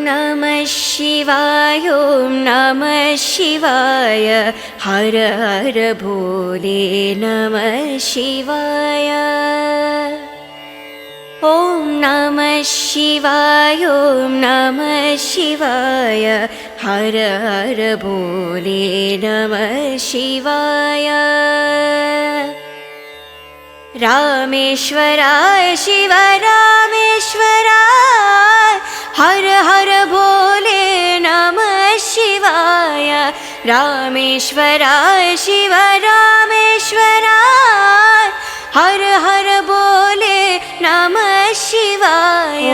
नमः शिवाय ॐ नमः शिवाय हर हर भोले नमः शिवाय ॐ नमः शिवाय ॐ नमः शिवाय हर हर भोले नमः शिवाय रामेश्वराय शिव रामेश्वराय हर हर भोले नमः शिवाय रामेश्वराय शिव रामेश्वराय हर हर भोले नमः शिवाय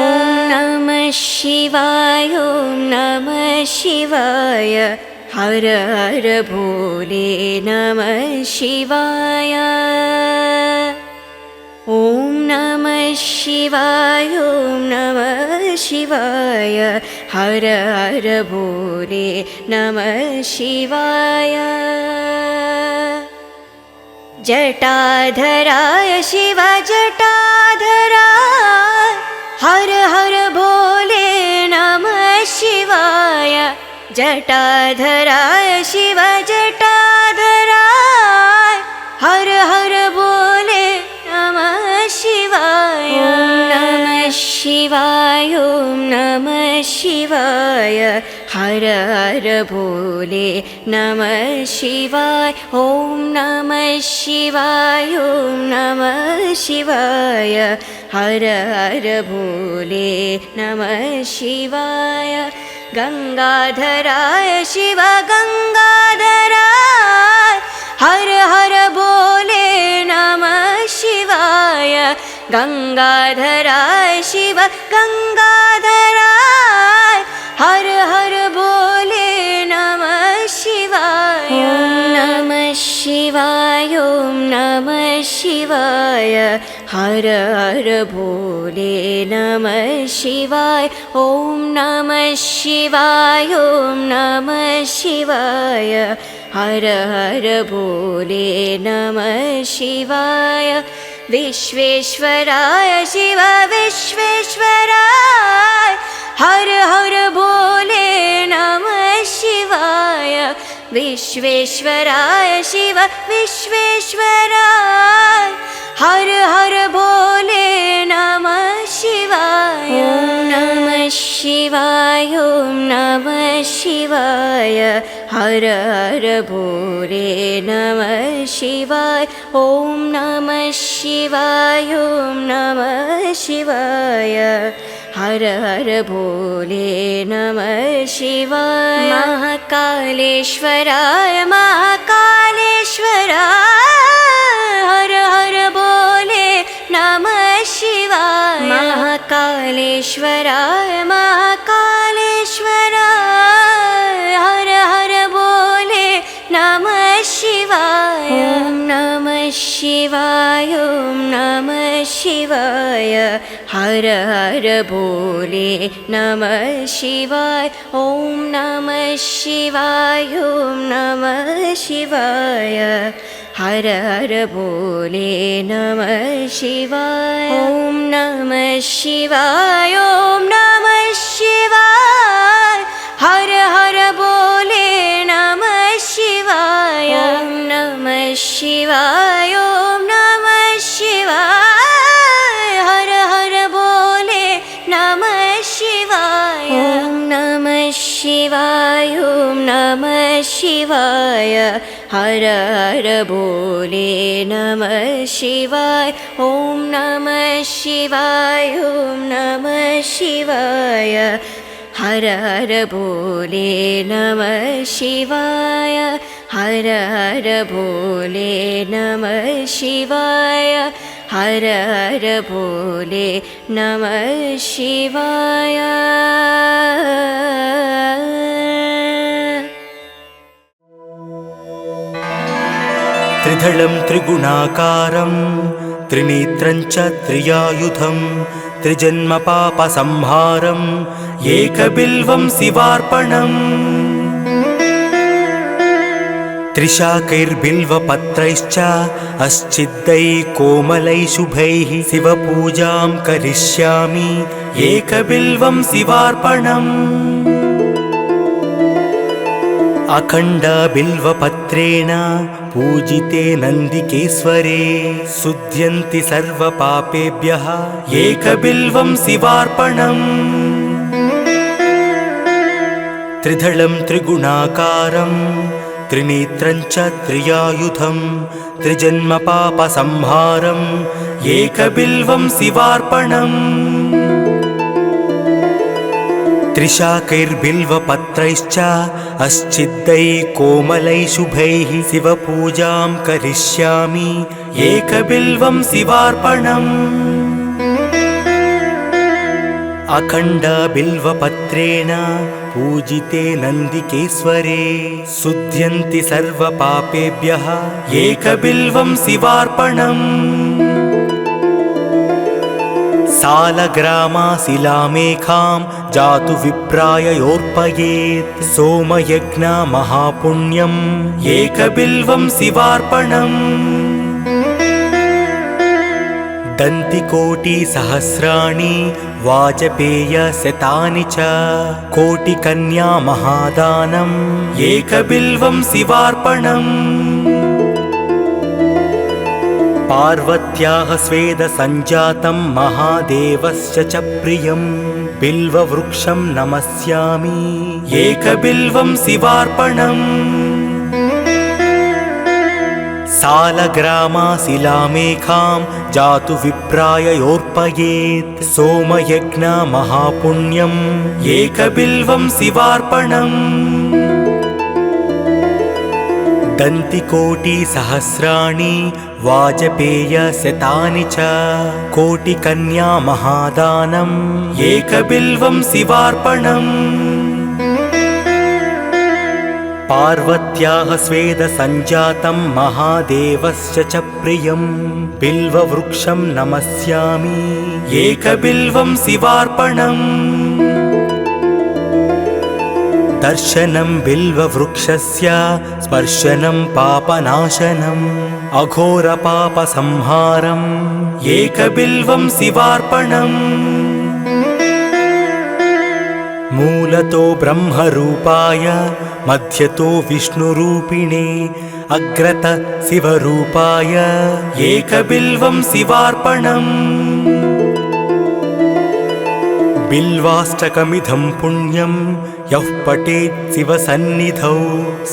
नमः शिवाय ॐ नमः शिवाय हर हर भोले नमः शिवाय ॐ नमः शिवाय ॐ नमः शिवाय हर हर भोले नमः शिवाय जटाधराय शिव जटाधराय हर हर भोले नमः शिवाय जटाधराय शिव जटाधराय हर हर भोले नमः शिवाय नमः शिवाय ॐ नमः शिवाय हर हर भोले नमः शिवाय ॐ नमः शिवाय ॐ नमः शिवाय हर हर भोले नमः शिवाय गंगाधराय शिव गंगाधराय हर हर भोले नमः शिवाय गंगाधराय शिव गंगाधराय हर हर भोले नमः शिवाय नमः शिवाय ॐ नमः शिवाय हर हर भोले नमः शिवाय ॐ नमः शिवाय ॐ नमः शिवाय हर हर भोले नमः शिवाय विश्वेश्वराय शिव विश्वेश्वराय हर हर भोले नमः शिवाय विश्वेश्वराय शिव विश्वेश्वराय हर हर भोले नमः शिवाय नमः शिवाय ॐ नमः शिवाय हर हर भोले नमः शिवाय ॐ नमः शिवाय ॐ नमः शिवाय हर हर भोले नमः शिवाय महाकालेश्वराय महाकालेश्वराय हर हर भोले नमः शिवाय महाकालेश्वराय महाकालेश्वराय हर हर भोले नमः शिवाय ॐ नमः शिवाय ॐ नमः शिवाय हर हर भोले नमः शिवाय ॐ नमः शिवाय ॐ नमः शिवाय हर हर भोले नमः शिवाय ॐ नमः शिवाय ॐ नमः शिवाय हर हर भोले नमः शिवाय ॐ नमः शिवाय ॐ नमः शिवाय हर हर भोले नमः शिवाय ॐ नमः शिवाय ॐ नमः शिवाय हर हर भोले नमः शिवाय ॐ नमः शिवाय ॐ नमः शिवाय हर हर भोले नमः शिवाय हर हर भोले नमः शिवाय हर हर भोले नमः शिवाय त्रिदलं त्रिगुणाकारं त्रिनेत्रं च त्रियायुधं त्रिजन्म पापसंहारं एकबिल्वं शिवार्पणम् त्रिशाकैर्बिल्वपत्रैश्च अस्चिद्दैः कोमलैः शुभैः शिवपूजां करिष्यामि एकबिल्वं शिवार्पणम् अखण्ड बिल्वपत्रेण पूजिते नन्दिकेश्वरे शुध्यन्ति सर्वपापेभ्यः एकबिल्वं शिवार्पणम् त्रिदलं त्रिगुणाकारं त्रिनेत्रं च त्रियायुधं त्रिजन्मपापसंहारम् एकबिल्वं शिवार्पणम् त्रिशाकैर्बिल्वपत्रैश्च अश्चिद्दैः कोमलैः शुभैः शिवपूजां करिष्यामि एकबिल्वं शिवार्पणम् अखण्ड बिल्वपत्रेण पूजिते नन्दिकेश्वरे शुध्यन्ति सर्वपापेभ्यः एकबिल्वं शिवार्पणम् सालग्रामाशिलामेखां जातु विप्राय योर्पयेत् सोमयज्ञ महापुण्यम् एकबिल्वं शिवार्पणम् दन्तिकोटिसहस्राणि वाजपेयशतानि च कोटिकन्या महादानम् एकबिल्वं शिवार्पणम् पार्वत्याः स्वेदसञ्जातं महादेवस्य च प्रियं बिल्ववृक्षं नमस्यामि एकबिल्वं शिवार्पणम् सालग्रामाशिलामेखां जातु विप्राय योर्पयेत् सोमयज्ञ महापुण्यम् एकबिल्वं शिवार्पणम् दन्तिकोटिसहस्राणि वाजपेयशतानि च कोटिकन्या महादानम् एकबिल्वं शिवार्पणम् पार्वत्याः स्वेदसञ्जातं महादेवस्य च प्रियं बिल्ववृक्षं नमस्यामि एकबिल्वं शिवार्पणम् दर्शनं बिल्ववृक्षस्य स्पर्शनं पापनाशनम् अघोरपापसंहारम् एकबिल्वं शिवार्पणम् मूलतो ब्रह्मरूपाय मध्यतो विष्णुरूपिणे अग्रत शिवरूपाय एकबिल्वं शिवार्पणम् बिल्वाष्टकमिदं पुण्यं यः पठेत् शिवसन्निधौ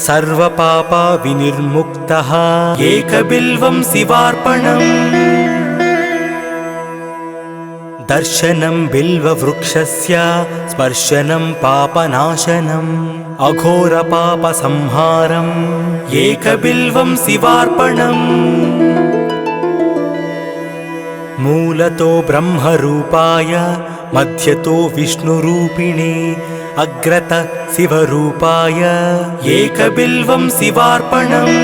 सर्वपापविनिर्मुक्तः एकबिल्वं शिवार्पणम् दर्शनं बिल्ववृक्षस्य स्पर्शनं पापनाशनम् अघोरपापसंहारम् एकबिल्वं शिवार्पणम् मूलतो ब्रह्मरूपाय मध्यतो विष्णुरूपिणे अग्रत शिवरूपाय एकबिल्वं शिवार्पणम्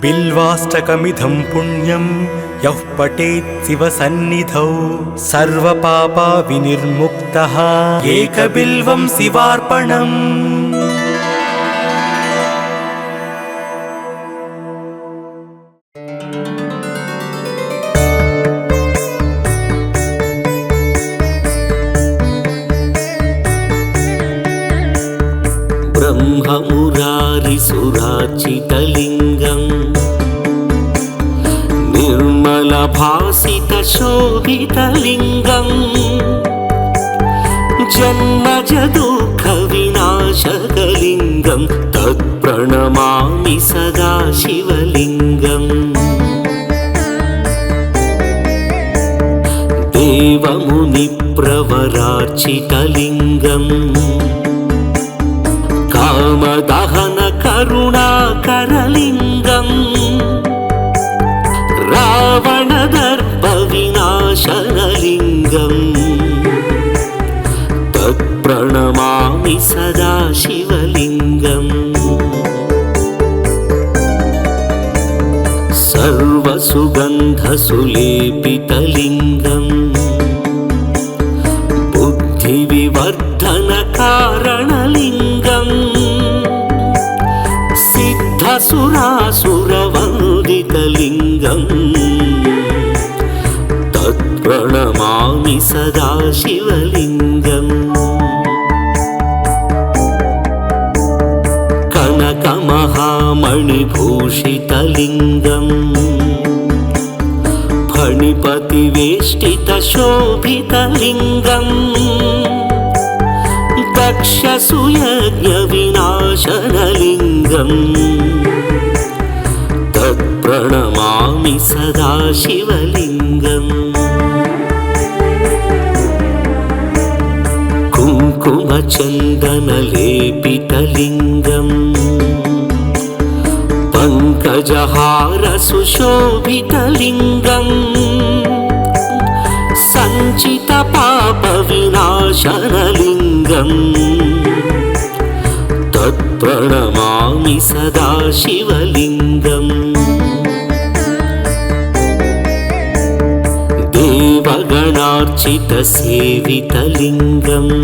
बिल्वाष्टकमिदं पुण्यं यः पठेत् शिवसन्निधौ सर्वपापविनिर्मुक्तः एकबिल्वं शिवार्पणम् ब्रह्ममुरारिसुरार्चितलिङ्गम् निर्मलभासितशोभितलिङ्गम् जन्मजदुःखविनाशकलिङ्गं तत्प्रणमामि सदा शिवलिङ्गम् देवमुनिप्रवरार्चितलिङ्गम् कामदहन करुणाकरलिङ्गम् रावणदर्पविनाशनलिङ्गम् तत्प्रणमामि सदा शिवलिङ्गम् सर्वसुगन्धसुलेपितलिङ्गम् बुद्धिविवर्धनकारणलिङ्गम् सिद्धसुरासुरवन्दितलिङ्गम् तत्प्रणमामि सदाशिवलिङ्गम् कनकमहामणिभूषितलिङ्गम् फणिपतिवेष्टितशोभितलिङ्गम् दक्षसुयज्ञविनाशनलिङ्गम् तत्प्रणमामि सदा शिवलिङ्गम् कुङ्कुमचन्दनलेपितलिङ्गम् पङ्कजहारसुशोभितलिङ्गम् सञ्चितपापविनाशनलिङ्गम् तत्प्रणमामि सदा शिवलिङ्गम् देवगणार्चितसेवितलिङ्गम्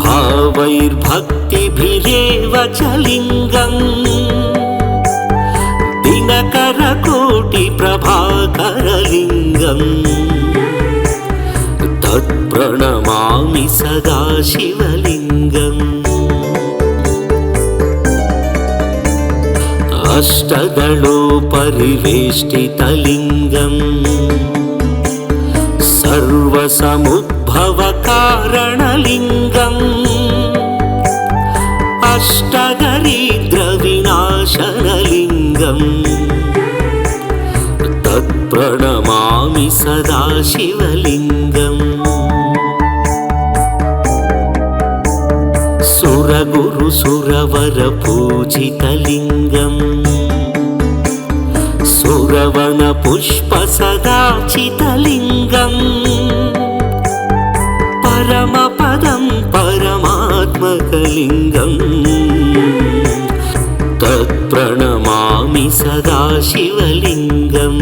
भावैर्भक्तिभिरेव च लिङ्गम् दिनकरकोटिप्रभाकरलिङ्गम् तत्प्रणमामि सदा शिवलिङ्गम् अष्टदलोपरिवेष्टितलिङ्गम् सर्वसमुद्भवकारणलिङ्गम् अष्टदरिद्रविनाशनलिङ्गम् तत्प्रणमामि सदा शिवलिङ्गम् सुरगुरुसुरवरपूजितलिङ्गम् सुरवनपुष्पसदाचितलिङ्गम् परमपदं परमात्मकलिङ्गम् तत्प्रणमामि सदा शिवलिङ्गम्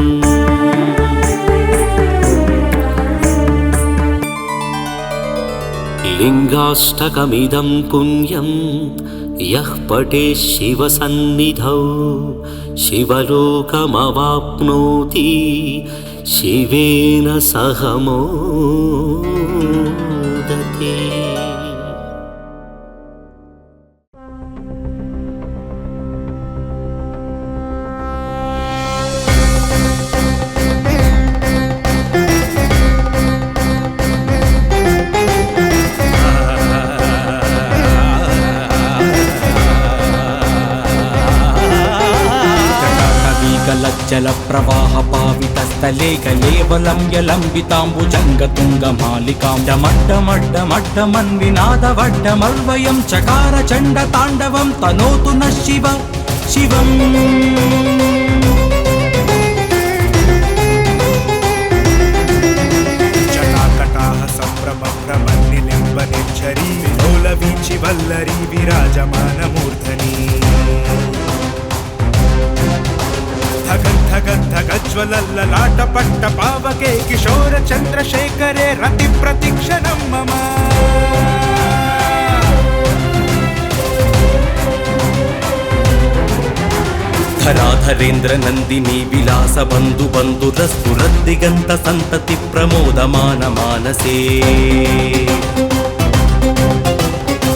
लिङ्गाष्टकमिदं पुण्यं यः पठेत् शिवसन्निधौ शिवलोकमवाप्नोति शिवेन सह मोदते। जलप्रवाहपावितस्थले कलेवलं यलम्बिताम्बुजङ्गतुङ्गमालिकां डमड्डमड्डमड्डमन्विनादवड्डमल्वयं चकार चण्डताण्डवं तनोतु नः शिव शिवम्। जटाकटाः सम्भ्रमभ्रमन्निलिम्बनिर्झरी विलोलवीचि वल्लरी विराजमानमूर्धनी धगद्धगद्धगज्ज्वलल्ललाटपट्टपावके किशोर चन्द्रशेखरे रतिप्रतीक्षणं मम। धराधरेन्द्र नन्दिनी विलास बन्धु बन्धुरस्फुरद्दिगन्त सन्तति प्रमोदमान मानसे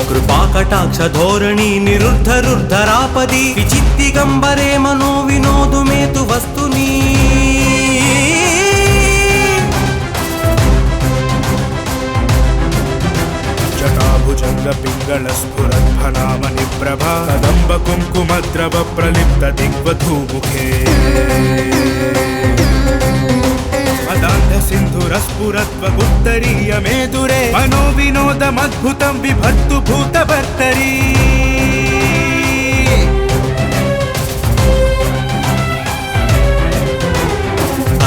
कृपाकटाक्ष धोरणी निरुद्धरुद्धरापदी विचित्तिगम्बरे मनो विनोदु मे तु वस्तुनि। जटाभुजङ्ग पिङ्गळ स्फुरद्भनामनिप्रभा कदम्ब कुङ्कुमद्रव प्रलिप्त दिग्वधूमुखे मदान्ध सिन्धुरस्फुरत्वगुत्तरीय मेदुरे मनो विनोदमद्भुतं विभत्तु भूतभर्तरी।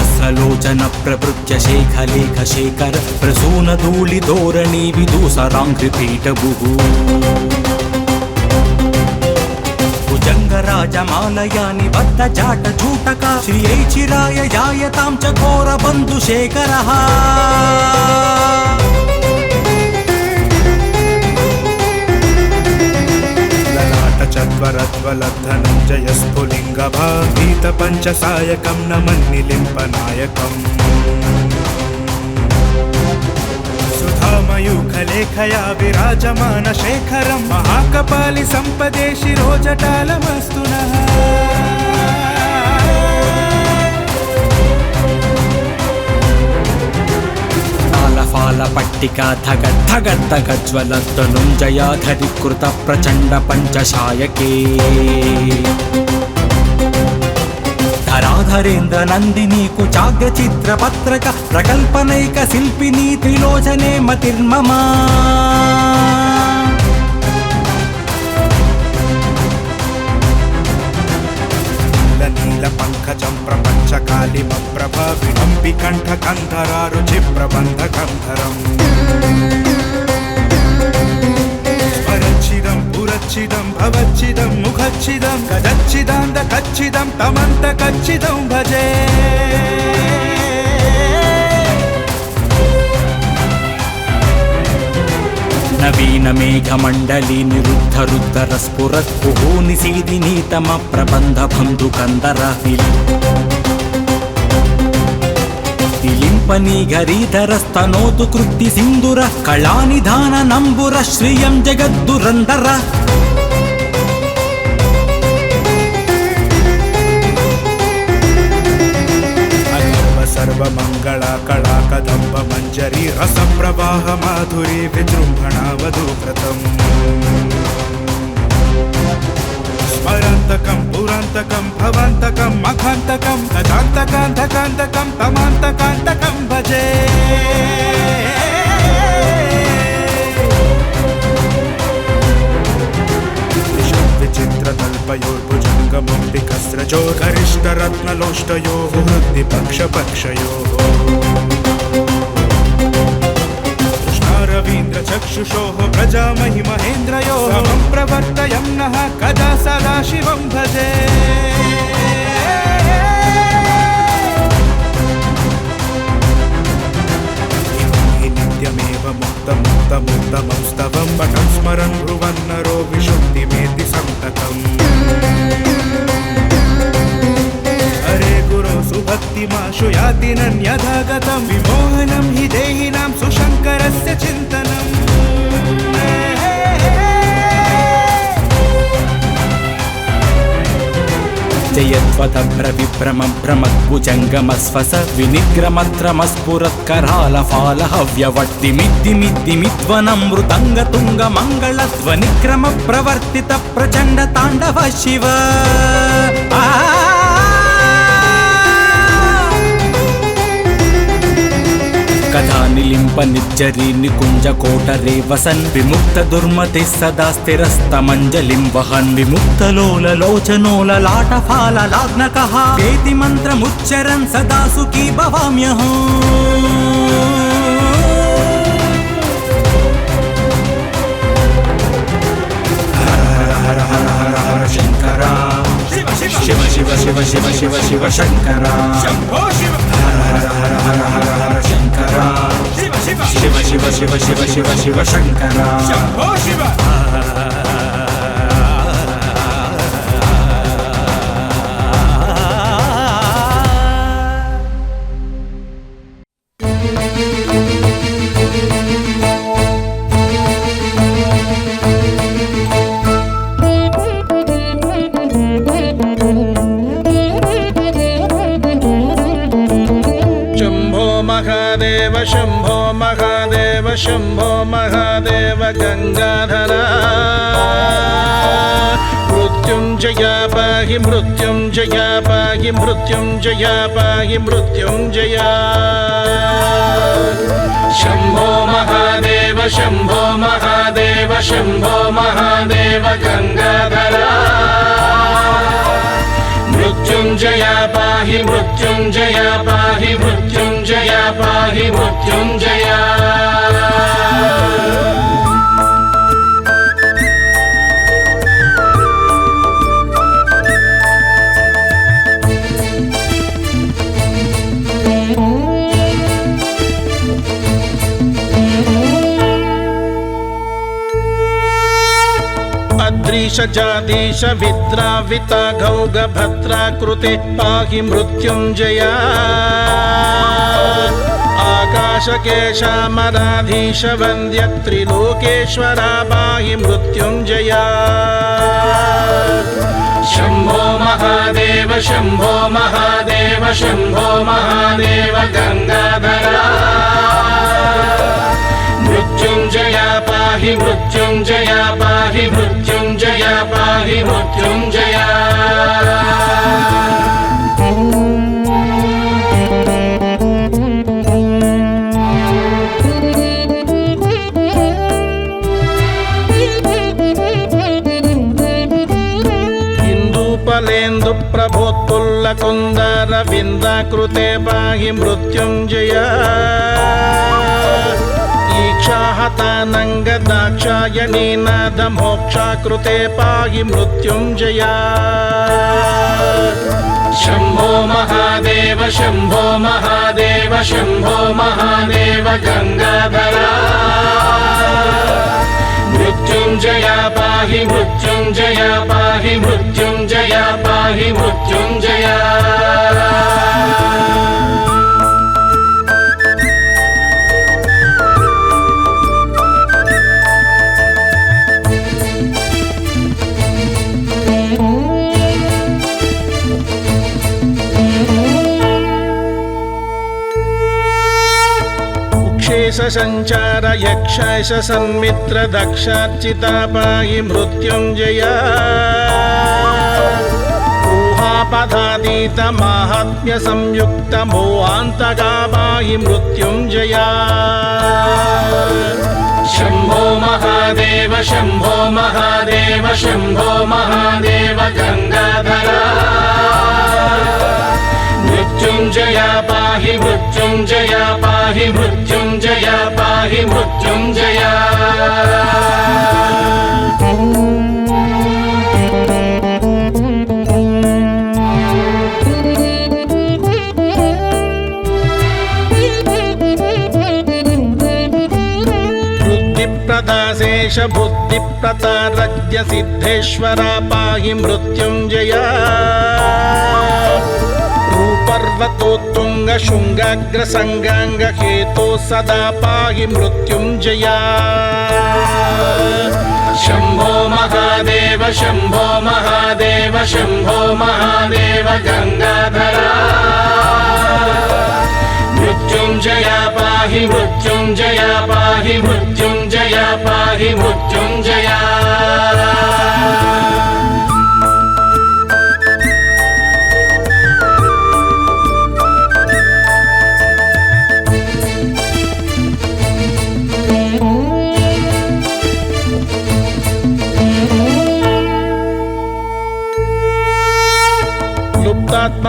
अस्रलोचन प्रभृत्य शेखलेख शेखर प्रसून धूलि धोरणी विदूसराङ्घ्रिपीठभुः भुजङ्गराजमालया निबद्ध जाट झूटका श्रियै चिराय जायतां च घोरबन्धुशेखरः। ललाटचत्वरध्वलद्धनञ्जय स्फुलिङ्गभागीत पञ्चसायकं नमन्निलिम्पनायकम्। लेखया विराजमान शेखरं महाकपालि सम्पदे शिरोजटालमस्तु नः फाल पट्टिका धग धग धग ज्वल धनुञ्जयाधरि कृत प्रचण्ड पञ्चशायके धराधरेन्द्र नन्दिनी कुचाग्र चित्रपत्रक प्रकल्पनैक शिल्पिनी त्रिलोचने मतिर्मम नीलपङ्कजं प्रपञ्चकालिमप्रभा विडम्बिकण्ठकन्धरारुचिप्रबन्धकन्धरम् स्वरच्छिदं पुरच्छिदं भवच्छिदं मुखच्छिदं गजच्छिदान्तकच्छिदं तमन्तकच्छिदं भजे नवीन मेघमण्डली निरुद्ध रुद्र स्फुरत् कुहू निसीदिनीतम प्रबन्ध बन्धु कन्दर तिलिम्पनी गरीधरस्तनोतु कृत्ति सिन्दुर कलानिधान नम्बुर श्रियं जगद्दुरन्दर सर्वमङ्गला कला कदम्ब मञ्जरी रसप्रवाह माधुरी विजृम्भणा वधूकृतम् स्मरान्तकं पुरान्तकं भवान्तकं मखान्तकं गजान्तकान्तकान्तकं तमान्तकान्तकं भजे विचित्रतल्पयोर्भुजङ्गमम्बिकस्रजो गरिष्ठरत्नलोष्टयोः हृद्दिपक्षपक्षयोः कृष्णारवीन्द्रचक्षुषोः प्रजामहि महेन्द्रयोः समं प्रवर्तयं नः कदा सदा शिवं भजे नित्यमेव मुक्तमुक्तमुत्तमं स्तवं पठन् स्मरन् ब्रुवन्नरो विशुद्धिमेति सन्ततम् हरे गुरो सुभक्तिमाशु याति नन्यथागतं विमोहनं हि देहिनां सुशङ्करस्य चिन्तनम् जयत्वदभ्र विभ्रम भ्रमद्भुजङ्गमस्वस विनिग्रमत्रमस्फुरत्करालफाल हव्यवट्टिमिद्दिमिद्दिमिद्वनं मृदङ्गतुङ्गमङ्गलध्वनिक्रम प्रवर्तित प्रचण्ड ताण्डव शिव कथा निलिम्प निर्जरी निकुञ्ज कोटरे वसन् विमुक्त दुर्मतिः सदा स्थिरस्तमञ्जलिं वहन् विमुक्तलोल लोचनोललाटफाल लाग्नकः वेति मन्त्रमुच्चरन् सदा सुखी भवाम्यहम् हर हर हर हर शङ्कर शिव शिव शिव शिव शिव शिव शिव शङ्कर शम्भो शिव हर हर हर हर हर हर शङ्कर शिव शिव शिव शिव शिव शिव शिव शिव शङ्कर शम्भो शिव शंभो महादेव शंभो महादेव गंगाधरा मृत्युंजया पाहि मृत्युंजया पाहि मृत्युंजया पाहि मृत्युंजया शंभो महादेव शंभो महादेव शंभो महादेव गंगाधरा मृत्युंजया पाहि मृत्युंजया पाहि मृत्युंजया पाहि मृत्युंजया अद्रीश जादीश विद्राविता घौग भद्राकृते पाहि मृत्युंजया आका ಶ್ರೀಪಾಶಕೇಶಾಮರಾಧೀಶ ವಂದ್ಯ ತ್ರಿಲೋಕೇಶ್ವರ ಪಾಹಿ ಮೃತ್ಯುಂಜಯ ಶಂಭೋ ಮಹಾದೇವ ಶಂಭೋ ಮಹಾದೇವ ಶಂಭೋ ಮಹಾದೇವ ಗಂಗಾಧರ ಮೃತ್ಯುಂಜಯ ಪಾಹಿ ಮೃತ್ಯುಂಜಯ ಪಾಹಿ ಮೃತ್ಯುಂಜಯ ಪಾಹಿ ಮೃತ್ಯುಂಜಯ ಇಂದೂಪಲೇಂದು ಪ್ರಭೋತ್ಪುಲ್ಲ ಕುಂದರ ವಿಂದಾಕೃತೆ ಪಾಹಿ ಮೃತ್ಯುಂಜಯ ಈಕ್ಷಾಹತಾನಂಗ ದಾಕ್ಷಾಯಣೀನಾದ ಮೋಕ್ಷಾಕೃತೆ ಪಾಹಿ ಮೃತ್ಯುಂಜಯ ಶಂಭೋ ಮಹಾದೇವ ಶಂಭೋ ಮಹಾದೇವ ಶಂಭೋ ಮಹಾದೇವ ಗಂಗಾಧರ ಮೃತ್ಯುಂಜಯ ಪಾಹಿ ಮೃತ್ಯುಂಜಯ ಪಾಹಿ ಮೃತ್ಯುಂಜಯ ಪಾಹಿ ಮೃತ್ಯುಂಜಯ ಸಂಚಾರ ಯಕ್ಷ ಸನ್ಮಿತ್ರ ದಕ್ಷಾರ್ಚಿತ ಪಾಹಿ ಮೃತ್ಯುಂಜಯ ಊಹಾಪಧಾತೀತ ಮಾಹಾತ್ಮ್ಯ ಸಂಯುಕ್ತ ಮೋಹಾಂತಕ ಪಾಹಿ ಮೃತ್ಯುಂಜಯ ಶಂಭೋ ಮಹಾದೇವ ಶಂಭೋ ಮಹಾದೇವ ಶಂಭೋ ಮಹಾದೇವ ಗಂಗಾಧರ ಮೃತ್ಯುಂಜಯ ಪಾಹಿ ಮೃತ್ಯುಂಜಯ ಪಾಹಿ ಮೃತ್ಯುಂಜಯ ಪಾಹಿ ಮೃತ್ಯುಂಜಯ ಬುದ್ಧಿಪ್ರದಾಶೇಷ ಬುದ್ಧಿಪ್ರತಾರಜ್ಯ ಸಿದ್ಧೇಶ್ವರ ಪಾಹಿ ಮೃತ್ಯುಂಜಯ पर्वतोत्तुंग शृंगाग्र संगांग हेतो सदा पाहि मृत्युंजय शंभो महादेव शंभो महादेव शंभो महादेव गंगाधर मृत्युंजय पाहि मृत्युंजय पाहि मृत्युंजय पाहि मृत्युंजय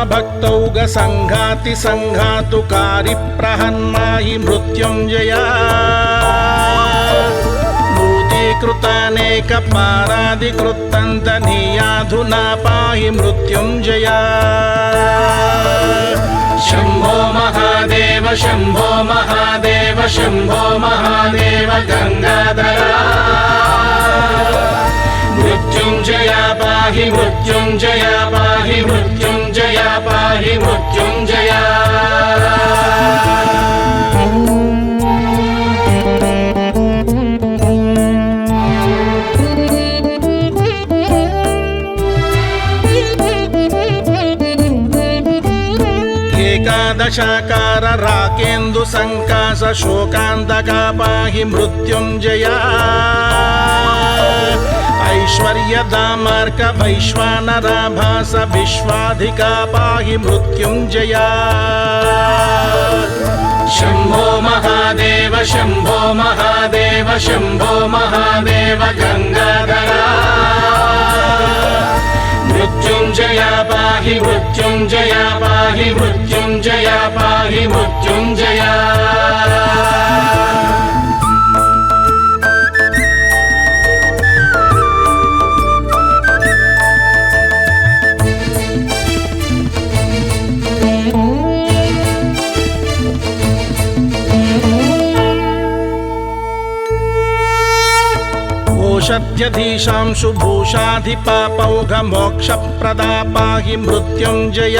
भक्तौग संघाति संघातुकारी प्रहन्माहि मृत्युंजय नूतीकृतानेक पारादिकृत्तन्तनीयाधुना पाहि मृत्युंजय शंभो महादेव शंभो महादेव शंभो महादेव गंगाधर मृत्युंजय पाहि मृत्युंजय पाहि मृत्युंजय पाहि मृत्युंजय एकादशाकार राकेन्दु संकाश शोकांतका पाहि मृत्युंजय ऐश्वर्यदामार्क वैश्वानराभास विश्वाधिका पाहि मृत्युंजय शंभो महादेव शंभो महादेव शंभो महादेव गंगाधर मृत्युंजय पाहि मृत्युंजय पाहि मृत्युंजय पाहि मृत्युंजय औषध्यधीशांशु भूषाधिपापौघ मोक्षप्रदा पाहि मृत्युंजय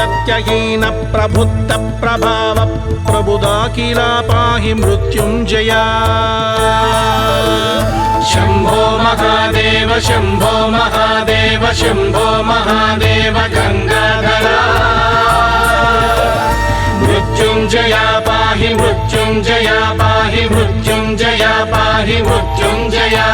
प्रत्यहीन प्रभुत्त प्रभाव प्रबुदाखिला पाहि मृत्युञ्जया शम्भो महादेव शम्भो महादेव शम्भो महादेव गंगाधरा मृत्युञ्जया पाहि मृत्युञ्जया पाहि मृत्युञ्जया पाहि मृत्युञ्जया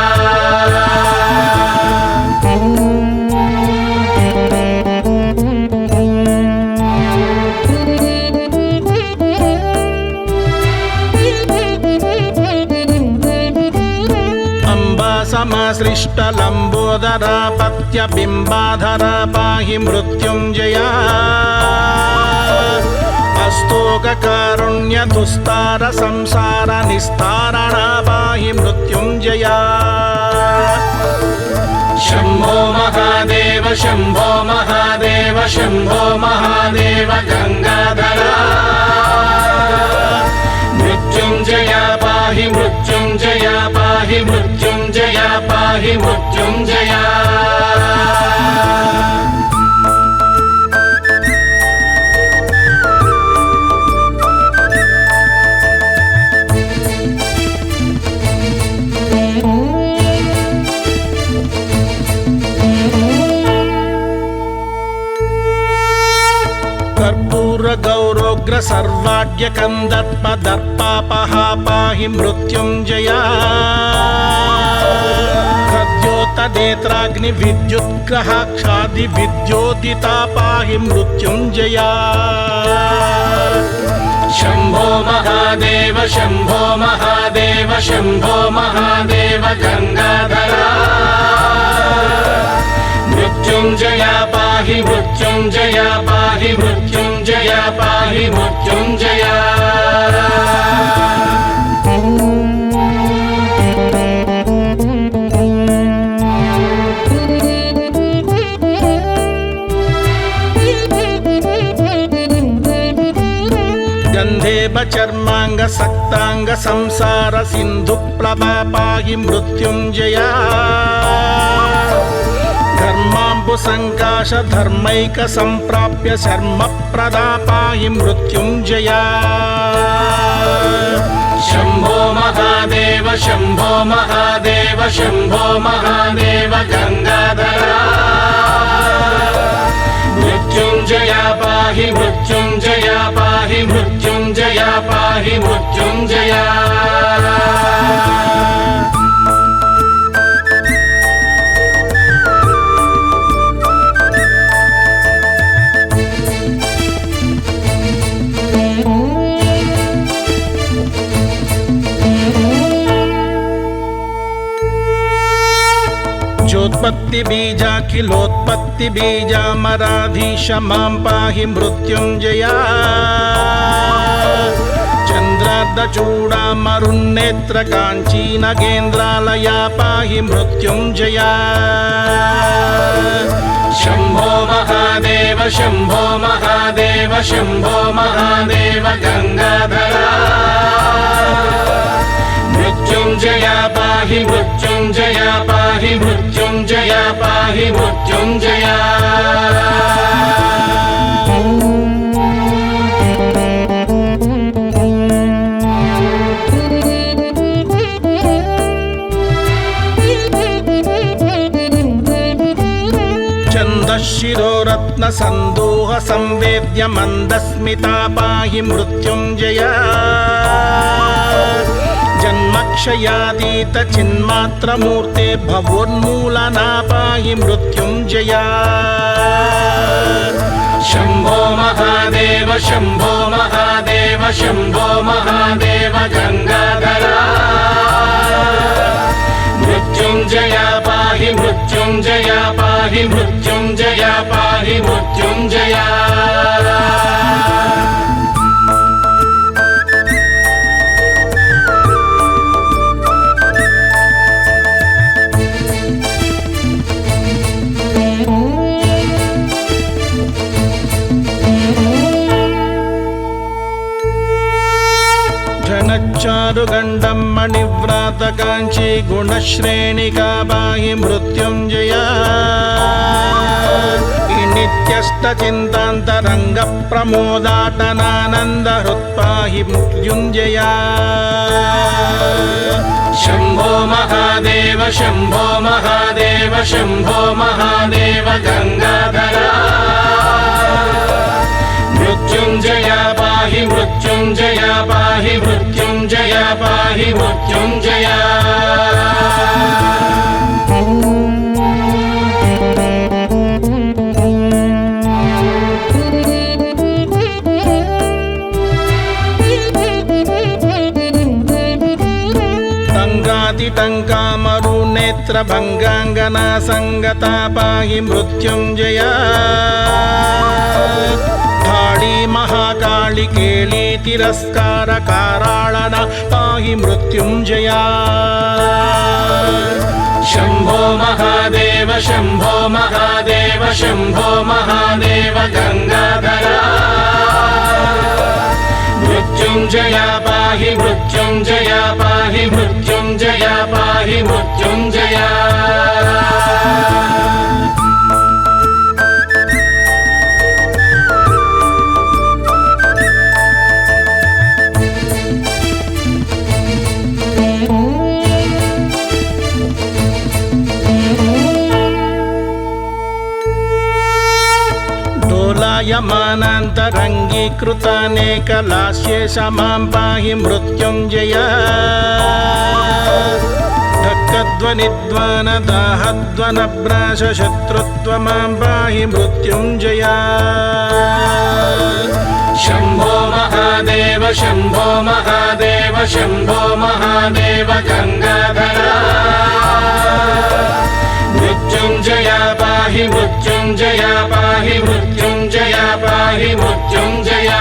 समाश्लिष्टलम्बोदरा पत्यबिम्बाधरा पाहि मृत्युञ्जया अस्तोककारुण्यदुस्तार संसार निस्तारणा पाहि मृत्युञ्जया शम्भो महादेव शम्भो महादेव शम्भो महादेव गंगाधरा मृत्युञ्जया पाहि मृत्युञ्जया पाहि मृत्युञ्जया पाहि मृत्युञ्जया गौरोग्र सर्वाढ्य कंदर्प दर्पापहा पाहि मृत्युञ्जया हृद्योत नेत्राग्नि विद्युत्ग्रहाक्षादि विद्योदिता पाहि मृत्युञ्जया शम्भो महादेव शम्भो महादेव शम्भो महादेव गंगाधरा मृत्युञ्जया पाहि मृत्युञ्जया पाहि मृत्युञ्जया पाहि मृत्युञ्जया गन्धेव चर्मांग सक्तांग संसार सिन्धु प्लवा पाहि मृत्युञ्जया धर्माम्बुसङ्काश धर्मैक सम्प्राप्य शर्म प्रदा पाहि मृत्युञ्जया शम्भो महादेव शम्भो महादेव शम्भो महादेव गंगाधरा मृत्युञ्जया पाहि मृत्युञ्जया पाहि मृत्युञ्जया पाहि मृत्युञ्जया ज्योत्पत्ति बीजाखिलोत्पत्ति बीजामराधीश मां पाहि मृत्युञ्जया चन्द्रार्धचूडामरुन्नेत्र काञ्ची नगेन्द्रालया पाहि मृत्युञ्जया शम्भो महादेव शम्भो महादेव शम्भो महादेव गंगाधरा मृत्युञ्जया पाहि मृत्युञ्जया पाहि मृत्युञ्जया पाहि मृत्युञ्जया छन्दश्शिरोरत्न सन्दोह संवेद्य मन्दस्मिता पाहि मृत्युञ्जया जन्मक्षयातीत चिन्मात्रमूर्ते भवोन्मूलना पाहि मृत्युञ्जया शम्भो महादेव शम्भो महादेव शम्भो महादेव गंगाधरा मृत्युञ्जया पाहि मृत्युञ्जया पाहि मृत्युञ्जया पाहि मृत्युञ्जया चारुगण्डं मणिव्रात काञ्ची गुणश्रेणिका पाहि मृत्युञ्जया नित्यस्तचिन्तान्तरङ्गप्रमोदाटनानन्दहृत्पाहि मृत्युञ्जया शम्भो महादेव शम्भो महादेव शम्भो महादेव गङ्गाधरा मृत्युञ्जया पाहि मृत्युञ्जया पाहि मृत्युञ्जया पाहि मृत्युञ्जया टङ्कामरुनेत्रभङ्गाङ्गना सङ्गता पाहि मृत्युञ्जया काळी महाकाळि केळी तिरस्कार काराळना पाहि मृत्युञ्जया शम्भो महादेव शम्भो महादेव शम्भो महादेव गङ्गाधरा मृत्युञ्जया पाहि मृत्युञ्जया पाहि मृत्युञ्जया पाहि मृत्युञ्जया डोलायमानान्तरङ्गीकृतानेकलास्येष मां पाहि मृत्युञ्जया ढक्कध्वनिध्वानदाहध्वनभ्राशशत्रुत्व मां पाहि मृत्युञ्जया शम्भो महादेव शम्भो महादेव शम्भो महादेव गङ्गाधरा मृत्युञ्जया पाहि मृत्युञ्जया पाहि मृत्युञ्जया पाहि मृत्युञ्जया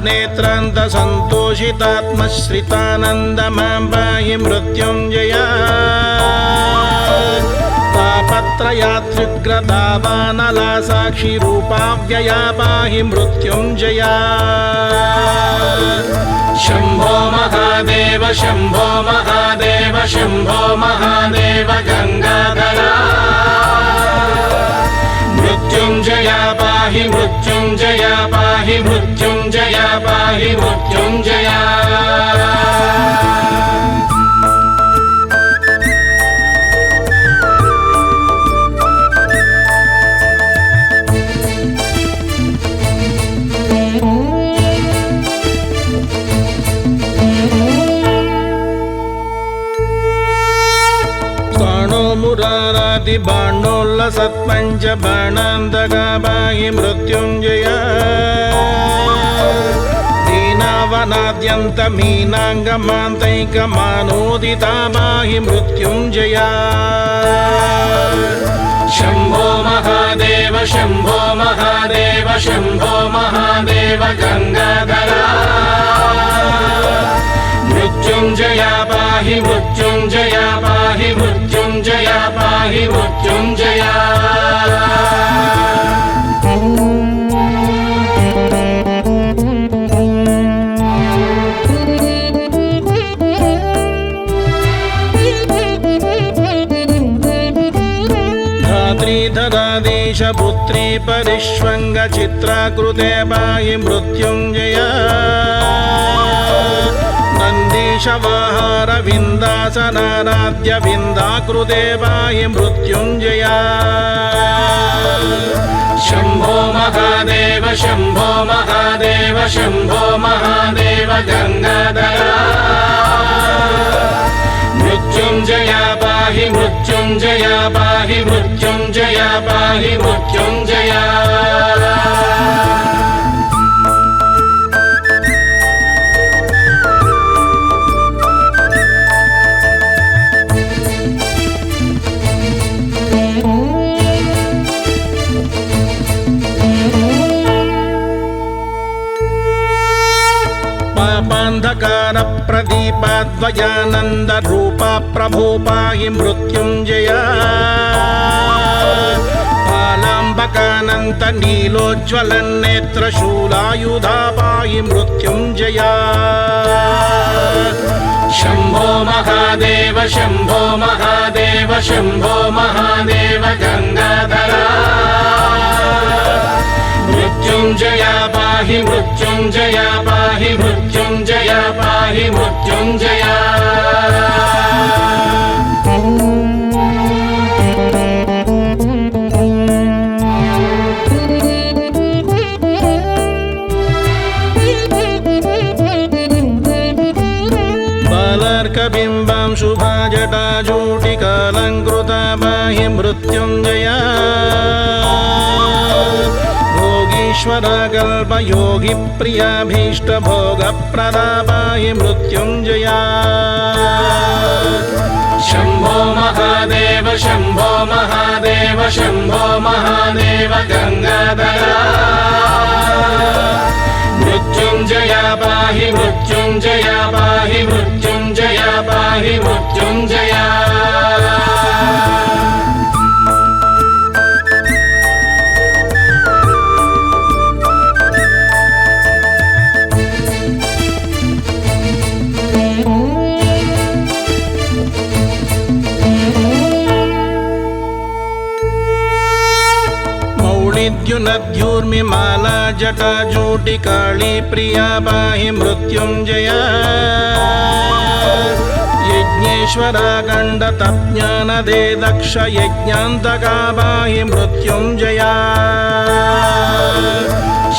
नेत्रान्त सन्तोषितात्मश्रितानन्द मां पाहि मृत्युञ्जया तापत्रयात्युग्रदावानला साक्षि रूपाव्यया पाहि मृत्युञ्जया शम्भो महादेव शम्भो महादेव शम्भो महादेव गङ्गाधरा मृत्युञ्जया पाहि मृत्युञ्जया पाहि मृत्युञ्जया पाहि मृत्युञ्जया मुरारादि बाणोल्लसत्पञ्च बाणान्तका पाहि मृत्युञ्जया दीनावनाद्यन्तमीनाङ्गमान्तैकमानोदिता पाहि मृत्युञ्जया शम्भो महादेव शम्भो महादेव शम्भो महादेव गङ्गाधरा मृत्युञ्जया पाहि मृत्युञ्जया पाहि मृत्युञ्जया पाहि मृत्युञ्जया धात्रीधरादेशपुत्री परिष्वङ्गचित्राकृते पाहि मृत्युञ्जया नन्दीशवाहारविन्दासनाराध्य विन्दाकृते पाहि मृत्युञ्जया शम्भो महादेव शम्भो महादेव शम्भो महादेव गङ्गाधरा मृत्युञ्जया पाहि मृत्युञ्जया पाहि मृत्युञ्जया पाहि मृत्युञ्जया पापान्धकार प्रदीपाद्वयानन्द रूपा प्रभो पाहि मृत्युञ्जया ज्वालाम्बकानन्त नीलोज्ज्वलन्नेत्रशूलायुधा पाहि मृत्युञ्जया शम्भो महादेव शम्भो महादेव शम्भो महादेव गङ्गाधरा मृत्युञ्जया पाहि मृत्युञ्जया पाहि मृत्युञ्जया पाहि मृत्युञ्जया बालार्कबिम्बं शुभाजटाजूटिकालङ्कृता पाहि मृत्युञ्जया भोगीश्वरा कल्पयोगिप्रियाभीष्टभोगप्रदा पाहि मृत्युञ्जया शम्भो महादेव शम्भो महादेव शम्भो महादेव गङ्गाधरा मृत्युञ्जया पाहि मृत्युञ्जया पाहि मृत्युञ्जया पाहि मृत्युञ्जया नद्यूर्मिमाला जटाजूटिकाळी प्रिया पाहि मृत्युञ्जया यज्ञेश्वरा गण्डतज्ञानदे दक्ष यज्ञान्तका पाहि मृत्युञ्जया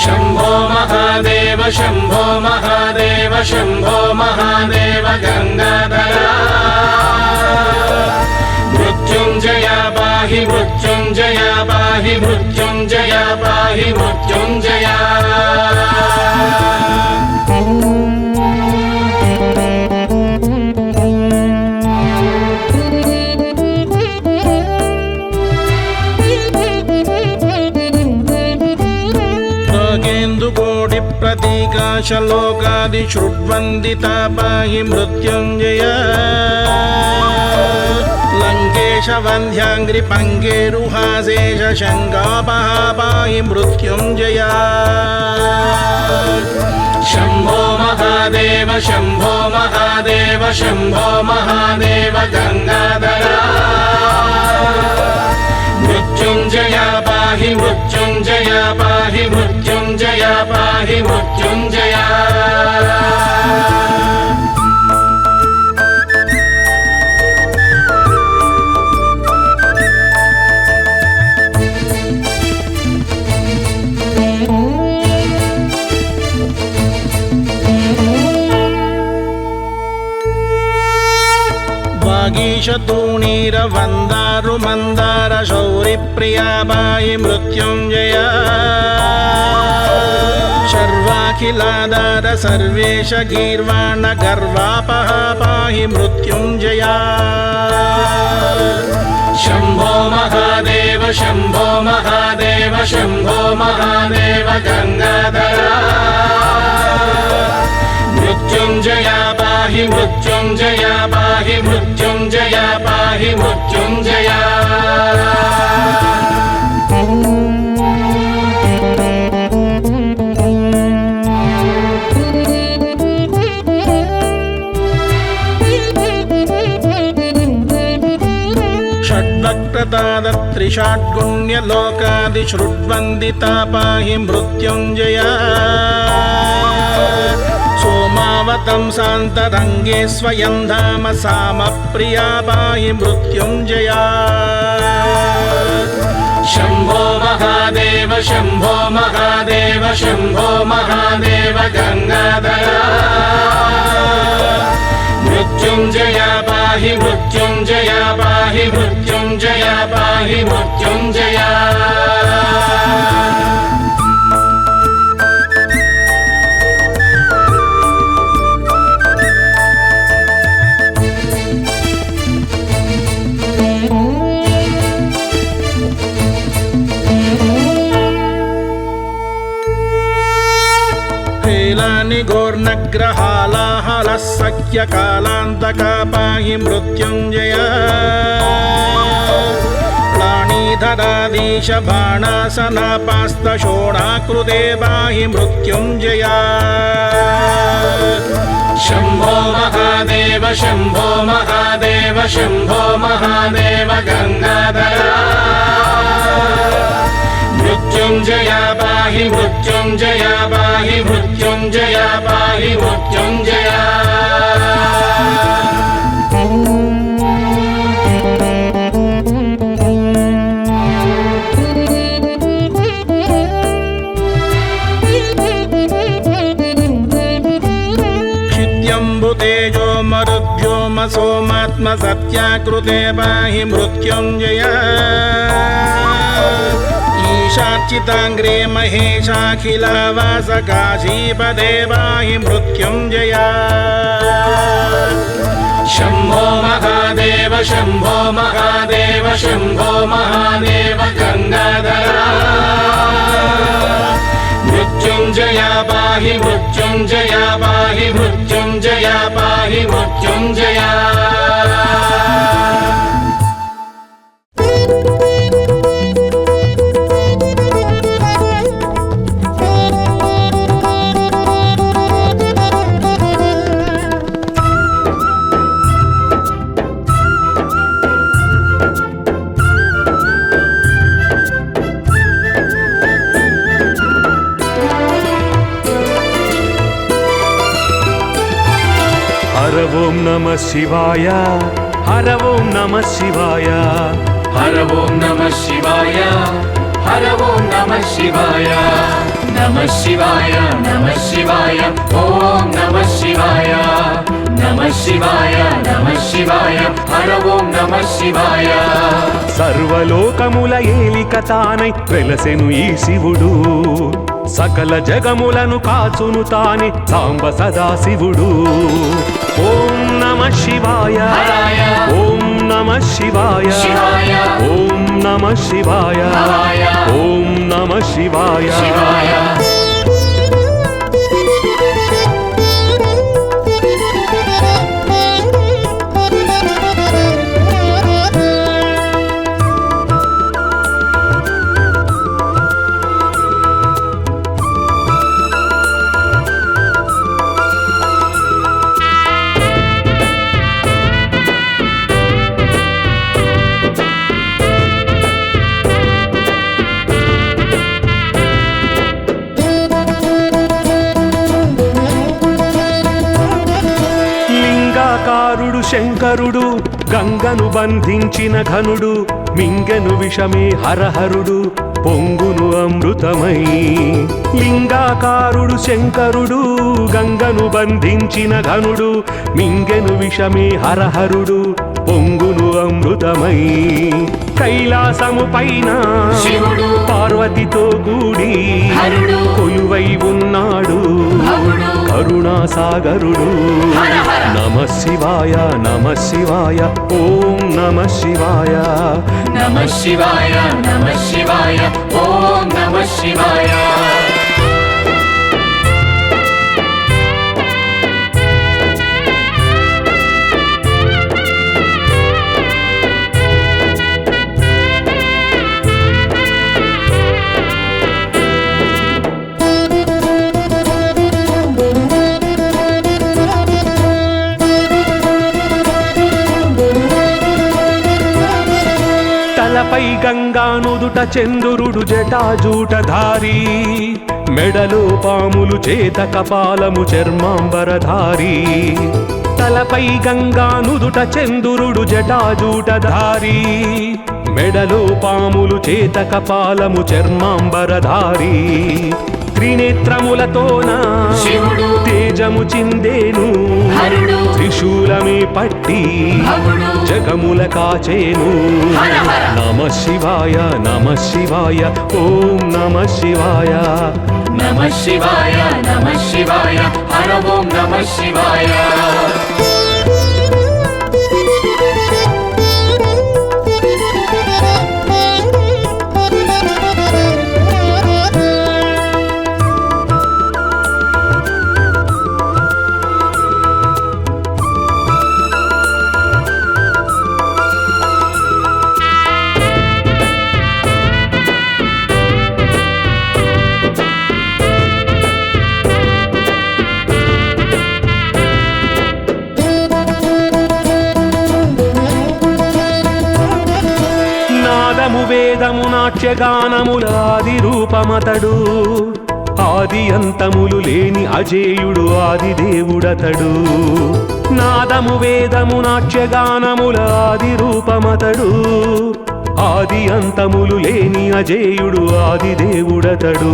शम्भो महादेव शम्भो महादेव शम्भो महादेव गङ्गाधरा मृत्युञ्जया पाहि मृत्युञ्जया पाहि मृत्युञ्जया पाहि मृत्युञ्जया नागेन्दुकोटिप्रतीकाशलोकादिश्रुड्वन्दिता पाहि मृत्युञ्जया लङ्केशवन्ध्याङ्घ्रिपङ्गेरुहासेश शङ्गापहा पाहि मृत्युञ्जया शम्भो महादेव शम्भो महादेव शम्भो महादेव गङ्गाधरा मृत्युञ्जया पाहि मृत्युञ्जया पाहि मृत्युञ्जया पाहि मृत्युञ्जया वागीशतूणीरवन्दारुमन्दार शौरिप्रिया पाहि मृत्युञ्जया शर्वाखिलाधार सर्वेश गीर्वाण गर्वापहा पाहि मृत्युञ्जया शम्भो महादेव शम्भो महादेव शम्भो महादेव गङ्गाधरा मृत्युञ्जया पाहि मृत्युञ्जया पाहि मृत्युञ्जया पाहि मृत्युञ्जया षड्वक्त्रतादत्रिषाड्गुण्यलोकादिश्रुड्वन्दिता पाहि मृत्युञ्जया सोमावतं सान्तरङ्गे स्वयं धाम सामप्रिया पाहि मृत्युञ्जया शम्भो महादेव शम्भो महादेव शम्भो महादेव गङ्गाधरा मृत्युञ्जया पाहि मृत्युञ्जया पाहि मृत्युञ्जया पाहि मृत्युञ्जया घोर्नग्रहालाहलः सख्यकालान्तका पाहि मृत्युञ्जया पाणिधराधीश बाणासनापास्तशोणाकृते पाहि मृत्युञ्जया शम्भो महादेव शम्भो महादेव शम्भो महादेव गङ्गाधरा मृत्युञ्जया पाहि मृत्युञ्जया पाहि मृत्युञ्जया पाहि मृत्युञ्जया तेजो मरुद्व्योम सोमात्म सत्याकृते पाहि मृत्युञ्जया ईशाच्युताग्रे महेशाखिलावासकाशीपदे पाहि मृत्युञ्जया शम्भो महादेव शम्भो महादेव शम्भो महादेव गङ्गाधरा मृत्युञ्जया पाहि मृत्युञ्जया पाहि मृत्युञ्जया पाहि मृत्युञ्जया हर ओं नमः शिवाय हर ओं नमः शिवाय हर ओं नमः शिवाय हर ओं नमः शिवाय नमः शिवाय नमः शिवाय ॐ नमः शिवाय नमः शिवाय नमः शिवाय हर ओं नमः शिवाय సర్వలోకముల ఏలిక తానై వెలసెను ఈ శివుడు సకల జగములను కాచును తానే సాంబ సదాశివుడు ఓం నమః శివాయ ఓం నమః శివాయ ఓం నమః శివాయ ఓం నమః శివాయ శంకరుడు గంగను బంధించిన ఘనుడు మింగెను విషమే హరహరుడు పొంగును అమృతమై లింగాకారుడు శంకరుడు గంగను బంధించిన ఘనుడు మింగెను విషమే హరహరుడు పొంగును అమృతమై కైలాసము పైన శివుడు పార్వతితో కూడి కొలువై ఉన్నాడు కరుణాసాగరుడు నమః శివాయ నమః శివాయ ఓం నమః శివాయ నమః శివాయ నమః శివాయ ఓం నమః శివాయ తలపై గంగా నుదుట చంద్రుడు జటాజూటధారి మెడలో పాములు చేత కపాలము చర్మాంబరధారి తలపై గంగా నుదుట చంద్రుడు జటాజూటధారి మెడలో పాములు చేత కపాలము చర్మాంబరధారి త్రినేత్రములతోన శివుడు తేజము చిందేను త్రిశూలమే పట్టి జగముల కాచేను నమః శివాయ నమః శివాయ ఓం నమః శివాయ నమః శివాయ నమః శివాయ హర ఓం నమః శివాయ నాట్యగానముల ఆది రూపమతడు, ఆది అంతములు లేని అజేయుడు ఆది దేవుడతడు. నాదము వేదము నాట్యగానముల ఆది రూపమతడు, ఆది అంతములు లేని అజేయుడు ఆది దేవుడతడు.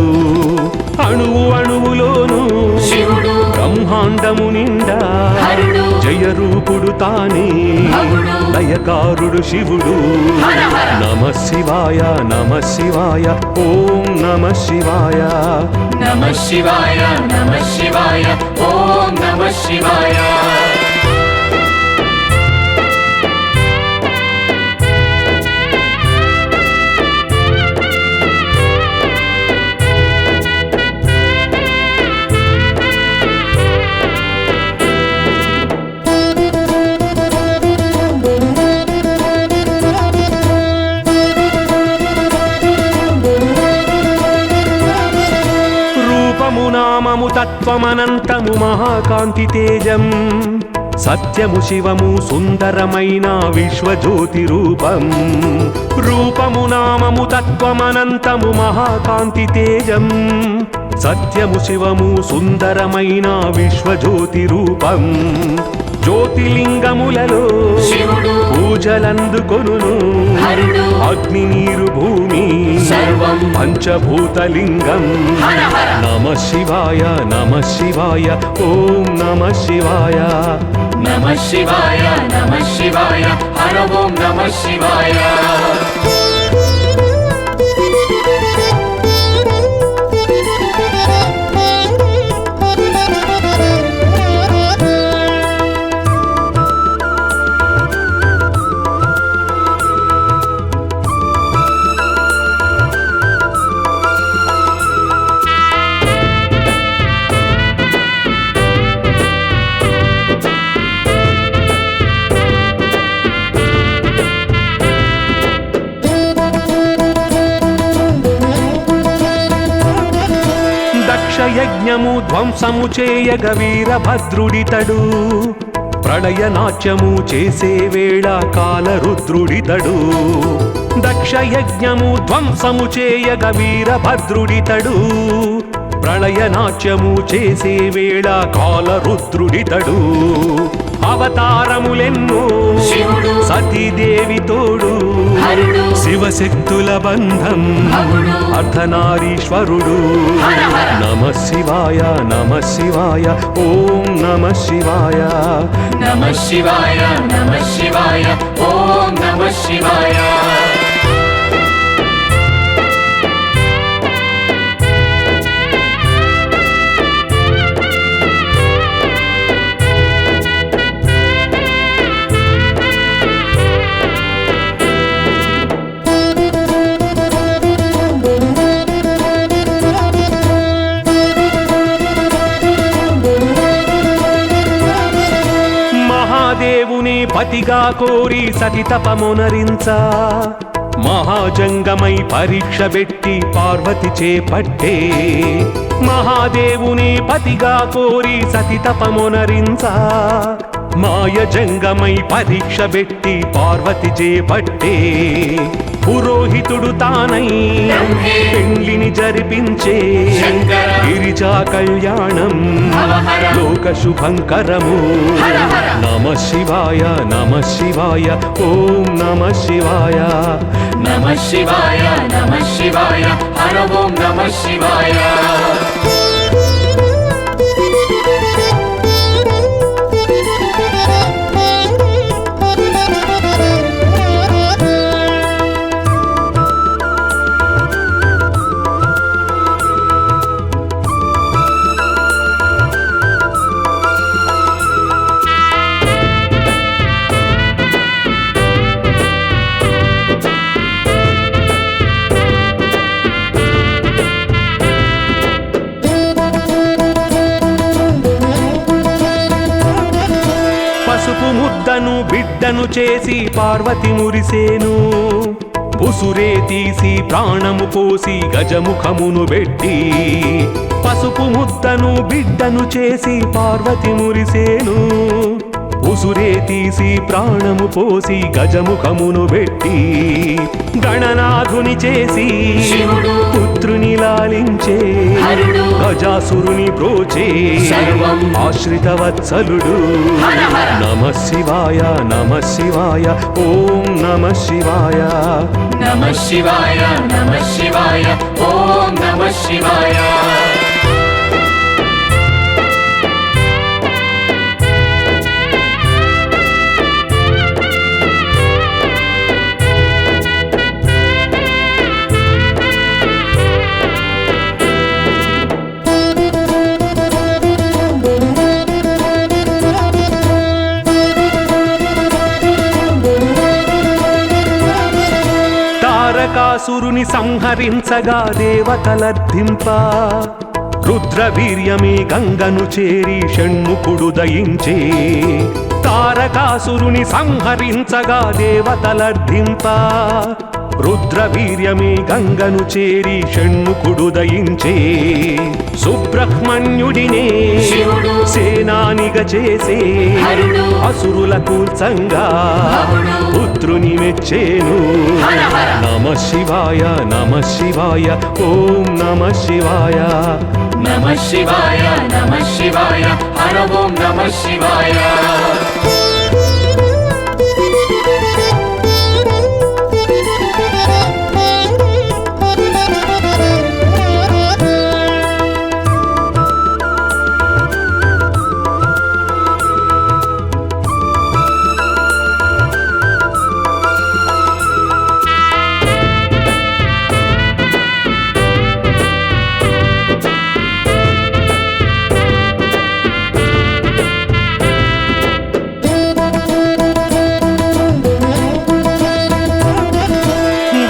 అణువు అణువులోను శివుడు బ్రహ్మాండము నిండా హరుడు జయరూపుడు తానే భగుడు లయకారుడు శివుడు. హర హర. నమ శివాయ నమ శివాయ ఓం నమ శివాయ. నమ శివాయ నమ శివాయ ఓం నమ శివాయ. రూపము నామము తత్వమనంతము మహాకాంతి తేజం, సత్యము శివము సుందరమైన విశ్వజ్యోతి రూపం. రూపము నామము తత్వమనంతము మహాకాంతి తేజం, సత్యము శివము సుందరమైన విశ్వజ్యోతి రూపం. జ్యోతిలింగములలో శివుడు పూజలందుకొనును, హరుడు అగ్ని నీరు భూమి సర్వం పంచభూతలింగం. హర హర. నమ శివాయ నమ శివాయ ఓం నమ శివాయ. నమ శివాయ నమ శివాయ హర ఓం నమ శివాయ. దక్షయజ్ఞము ధ్వంసము చేయగ వీరభద్రుడితడు, ప్రళయ నాట్యము చేసే వేళ కాలరుద్రుడితడు. దక్షయజ్ఞము ధ్వంసము చేయగ వీరభద్రుడితడు, ప్రళయ నాట్యము చేసే వేళ కాలరుద్రుడితడు. అవతారములెన్నో శివుడు సతీదేవి తోడు, హరుడు శివశక్తుల బంధం భగుడు అర్ధనారీశ్వరుడు. హర హర. నమ శివాయ నమ శివాయ ఓం నమ శివాయ. నమ శివాయ నమ శివాయ ఓం నమ శివాయ. మహాదేవుని పతిగా కోరి సతి తపమునరించ, మహాజంగమై పరీక్ష పెట్టి పార్వతి చేపట్టే. మహాదేవుని పతిగా కోరి సతి తపమునరించ, మాయ జంగమై పరీక్ష పెట్టి పార్వతి చేపట్టే. పురోహితుడు తానై బ్రహ్మే పెండ్లిని జరిపించే, శంకర గిరిజా కళ్యాణం భవహర. లోక శుభంకరము. హర హర. నమ శివాయ నమ శివాయ ఓం నమ శివాయ. నమ శివాయ నమ శివాయ హర ఓం నమ శివాయ. పసుపు ముద్దను బిడ్డను చేసి పార్వతి మురిసేను, ఉసురే తీసి ప్రాణము పోసి గజముఖమును పెట్టి. పసుపు ముద్దను బిడ్డను చేసి పార్వతి మురిసేను, ఉసురే తీసి ప్రాణము పోసి గజముఖమును పెట్టి గణనాథుని చేసి శివుడు పుత్రుని లాలించే హరుడు గజాసురుని బ్రోచే సర్వం ఆశ్రిత వత్సలుడు హర హర. నమః శివాయ నమః శివాయ ఓం నమః శివాయ నమః శివాయ నమః శివాయ ఓం నమః శివాయ తారకాసురుని సంహరించగా దేవతలర్థింప రుద్రవీర్యమే గంగను చేరి షణ్ముఖుడు దయించే తారకాసురుని సంహరించగా దేవతలర్థింప రుద్రవీర్యమే గంగను చేరి షణ్ముఖుడు దయించే సుబ్రహ్మణ్యుడినే శివుడు సేనానిగా చేసే హరుడు అసురుల కూల్చంగా భవుడు పుత్రుని మెచ్చేను హర హర. నమః శివాయ నమః శివాయ ఓం నమః శివాయ నమః శివాయ నమః శివాయ హర ఓం నమః శివాయ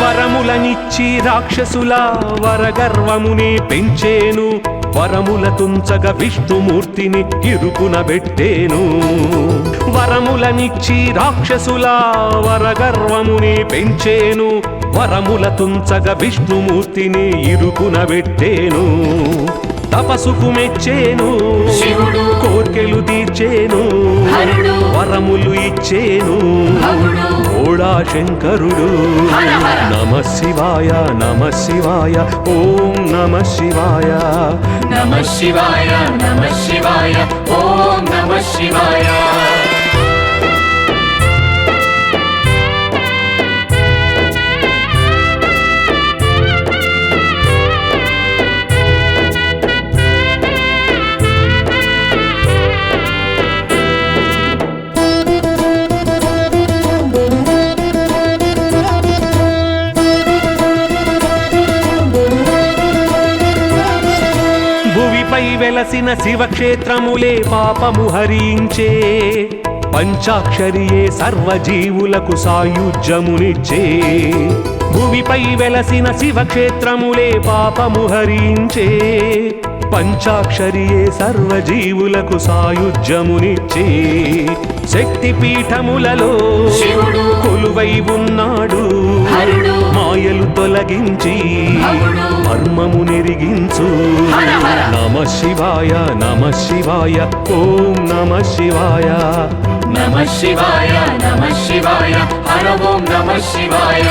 వరములనిచ్చి రాక్షసుల వరగర్వమునే పెంచేను వరముల తుంచగ విష్ణుమూర్తిని ఇరుకున పెట్టేను వరములనిచ్చి రాక్షసుల వరగర్వమునే పెంచేను వరముల తుంచగ విష్ణుమూర్తిని ఇరుకున పెట్టేను తపసుకు మెచ్చేను శివుడు కోర్కెలు తీర్చేను హరుడు వరములు ఇచ్చేను భవుడు ఓడా శంకరుడు హర హర. నమః శివాయ నమః శివాయ ఓం నమః శివాయ నమః శివాయ నమః శివాయ ఓం నమః శివాయ భువిపై వెలసిన శివక్షేత్రములే పాపము హరించే పంచాక్షరియే సర్వజీవులకు సాయుజ్యమునిచ్చే భువిపై వెలసిన శివక్షేత్రములే పాపము హరించే పంచాక్షరియే సర్వజీవులకు సాయుజ్యమునిచ్చే శక్తి పీఠములలో శివుడు కొలువై ఉన్నాడు హరుడు మాయలు తొలగించి భవుడు మర్మము నెరిగించు హర హర. నమః శివాయ నమః శివాయ ఓం నమః శివాయ నమః శివాయ నమః శివాయ హర ఓం నమః శివాయ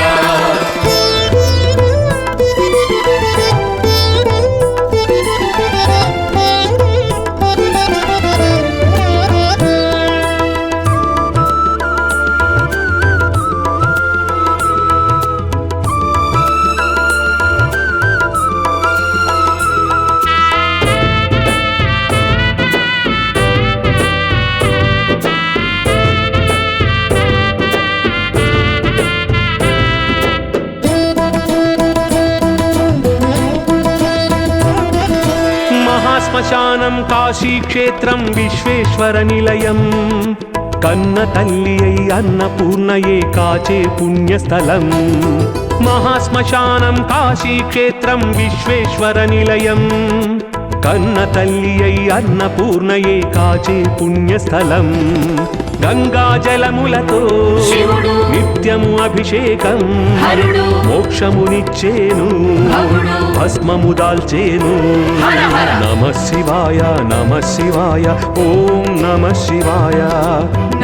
శ్మశానం కాశీక్షేత్రం విశ్వేశ్వర నిలయం కన్న తల్లి అయి అన్నపూర్ణయే కాచే పుణ్యస్థలం మహాశ్మశానం కాశీక్షేత్రం విశ్వేశ్వర నిలయం కన్న తల్లి అయి అన్నపూర్ణయే కాచే పుణ్యస్థలం గంగా జలములతో శివుడు నిత్యము అభిషేకం హరుడు మోక్షమునిచ్చేను భవుడు భస్మము దాల్చేను హర హర. నమః శివాయ ఓం నమః శివాయ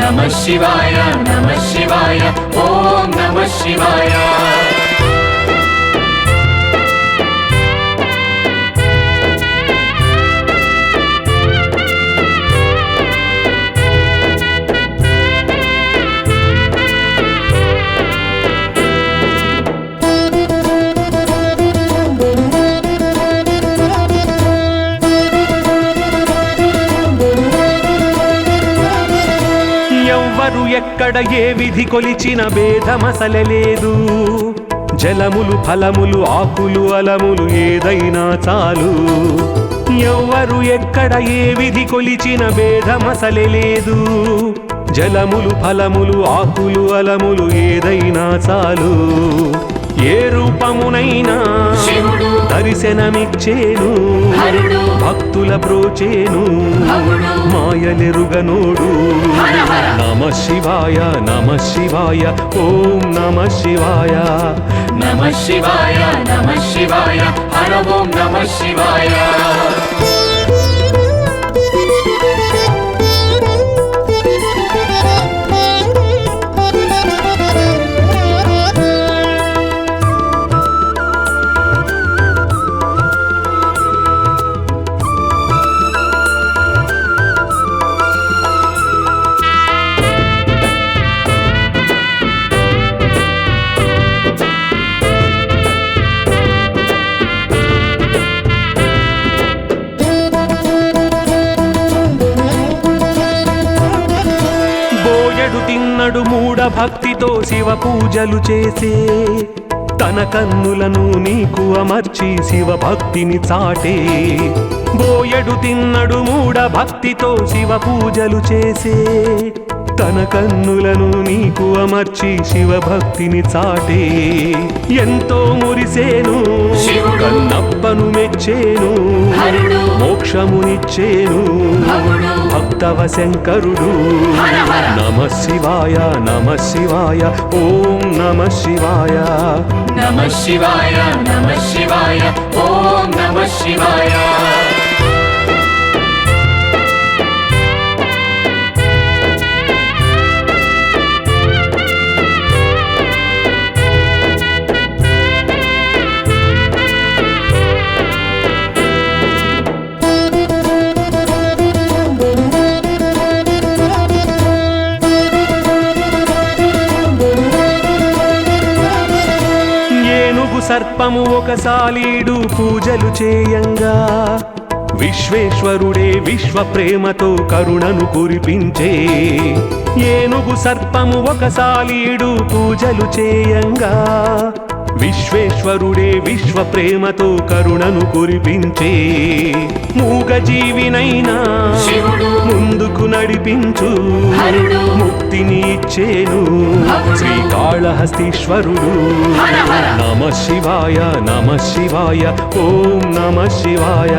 నమః శివాయ నమః శివాయ ఓం నమః శివాయ ఎక్కడ ఏ విధి కొలిచిన భేదమసలలేదు జలములు ఫలములు ఆకులు అలములు ఏదైనా చాలు ఎవ్వరు ఎక్కడ ఏ విధి కొలిచిన భేదమసలలేదు జలములు ఫలములు ఆకులు అలములు ఏదైనా చాలు ఏ రూపమునైనా దర్శనమిచ్చేను భక్తుల బ్రోచేను మాయలెరుగనోడు నమః శివాయ నమః శివాయ ఓం నమః శివాయ నమః శివాయ నమః శివాయ హర ఓం నమః శివాయ తిన్నడు మూఢ భక్తితో శివ పూజలు చేసే తన కన్నులను నీకు అమర్చి శివ భక్తిని చాటే బోయడు తిన్నడు మూఢ భక్తితో శివ పూజలు చేసే తన కన్నులను నీకు అమర్చి శివ భక్తిని చాటే ఎంతో మురిసేను కన్నప్పను మెచ్చేను మోక్షమునిచ్చేను భక్తవ శంకరుడు నమః శివాయ నమః శివాయ ఓం నమః శివాయ నమః శివాయ నమః శివాయ ఓం నమః శివాయ సర్పము ఒక సాలీడు పూజలు చేయంగా విశ్వేశ్వరుడే విశ్వ ప్రేమతో కరుణను కురిపించే ఏనుగు సర్పము ఒక సాలీడు పూజలు చేయంగా విశ్వేశ్వరుడే విశ్వ ప్రేమతో కరుణను కురిపించే మూగ జీవినైనా ముందుకు నడిపించు ముక్తిని ఇచ్చేను శ్రీకాళహస్తీశ్వరుడు నమః శివాయ నమః శివాయ ఓం నమః శివాయ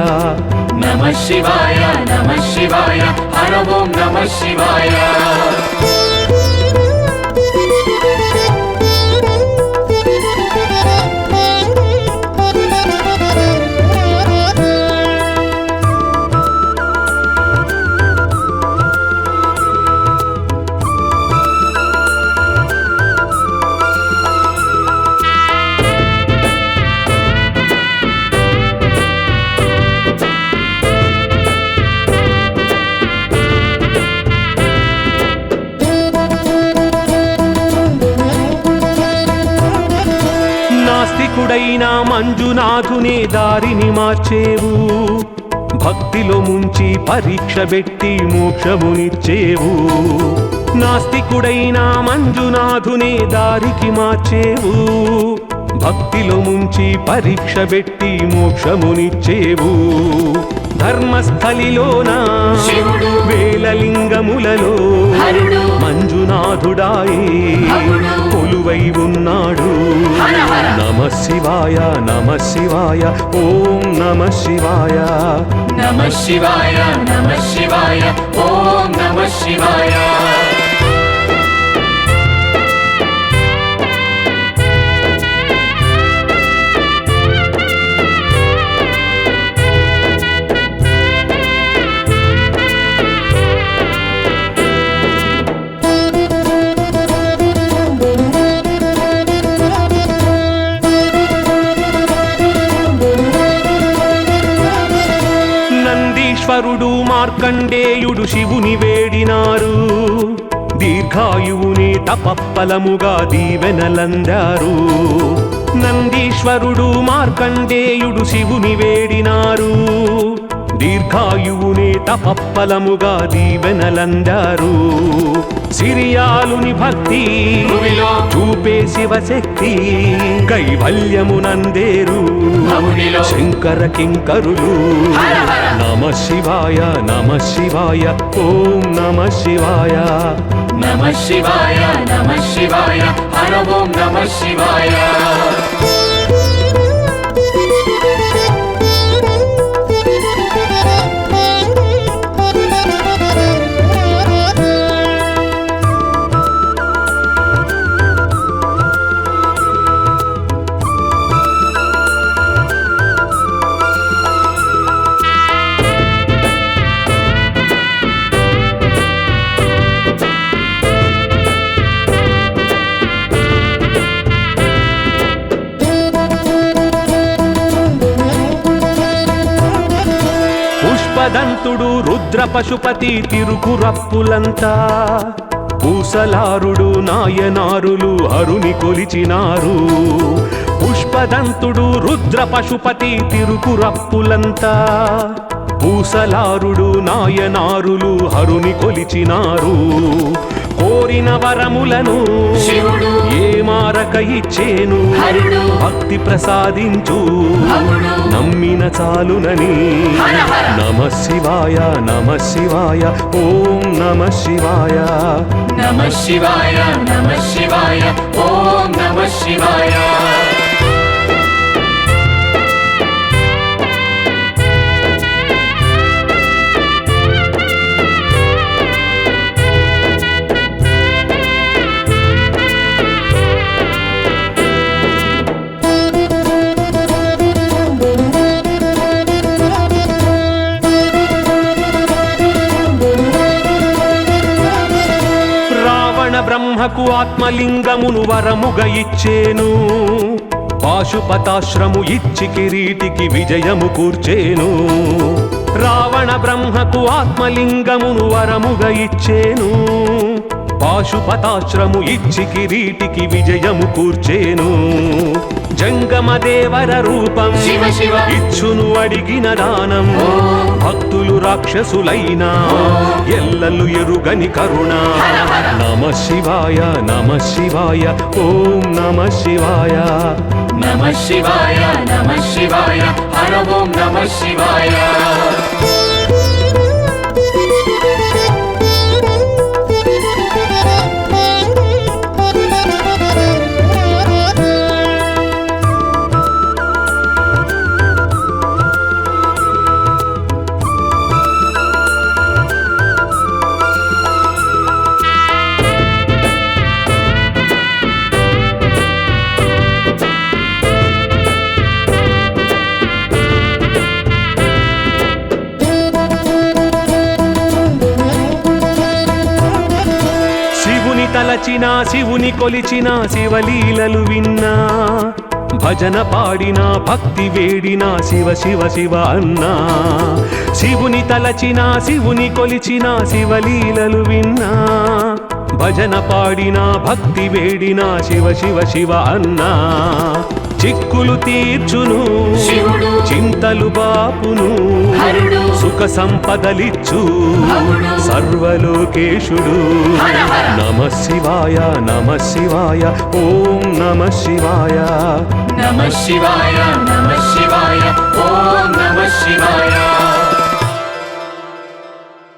నమః శివాయ నమః శివాయ హర ఓం నమః శివాయ నాస్తికుడైన మంజునాథునే దారిని మార్చేవు భక్తిలో ముంచి పరీక్ష పెట్టి మోక్షమునిచ్చేవు నాస్తికుడైన మంజునాథునే దారికి మార్చేవు భక్తిలో ముంచి పరీక్ష పెట్టి మోక్షమునిచ్చేవు ధర్మస్థలిలోన వేలలింగములలో మంజునాథుడాయే కొలువై ఉన్నాడు నమః శివాయ నమః శివాయ ఓం నమః శివాయ నమః శివాయ నమః శివాయ ఓం నమః శివాయ శివుని వేడినారు. దీర్ఘాయువుని తపఫలముగా దీవెనలందారు. నందీశ్వరుడు మార్కండేయుడు శివుని వేడినారు. దీర్ఘాయువుని తపఫలముగా దీవెనలందారు. సిరియాలుని భక్తి చూపే శివశక్తి కైవల్యమునందేరు శంకర కింకరులు. నమ శివాయ నమ శివాయ ఓం నమ శివాయ. నమ శివాయ నమ శివాయ హర ఓం నమ శివాయ. పుష్పదంతుడు రుద్ర పశుపతి తిరుకురప్పులంతా పూసలారుడు నాయనారులు హరుని కొలిచినారు. పుష్పదంతుడు రుద్ర పశుపతి తిరుకురప్పులంతా పూసలారుడు నాయనారులు హరుని కొలిచినారు. కోరిన వరములను శివుడు ఏ మారక ఇచ్చేను హరుడు. భక్తి ప్రసాదించు అముడు. నమ్మిన చాలునని. నమ శివాయ నమ శివాయ ఓం నమ శివాయ. నమ శివాయ నమ శివాయ ఓం నమ శివాయ. బ్రహ్మకు ఆత్మలింగమును వరముగా ఇచ్చేను. పాశుపతాశ్రము ఇచ్చి కిరీటికి విజయము కూర్చేను. రావణ బ్రహ్మకు ఆత్మలింగమును వరముగా ఇచ్చేను. పాశుపతాశ్రము ఇచ్చి కిరీటికి విజయము కూర్చేను. జంగమదేవర రూపం శివ శివ ఇచ్చును అడిగిన దానం. భక్తులు రాక్షసులైనా ఎల్లలు ఎరుగని కరుణ. నమ శివాయ నమ శివాయ ఓం నమ శివాయ. నమ శివాయ నమ శివాయ హర ఓం నమ శివాయ. తలచిన శివుని కొలిచిన శివలీలలు విన్నా. భజన పాడిన భక్తి వేడిన శివ శివ శివ అన్నా. శివుని తలచిన శివుని కొలిచిన శివలీలలు విన్నా. భజన పాడిన భక్తి వేడిన శివ శివ శివ అన్నా. చిక్కులు తీర్చును శివుడు. చింతలు బాపును హరుడు. సుఖ సంపదలిచ్చు అముడు. సర్వలోకేశుడు. నమ శివాయ నమ శివాయ ఓం నమ శివాయ. నమ శివాయ నమ శివాయ ఓం నమ శివాయ.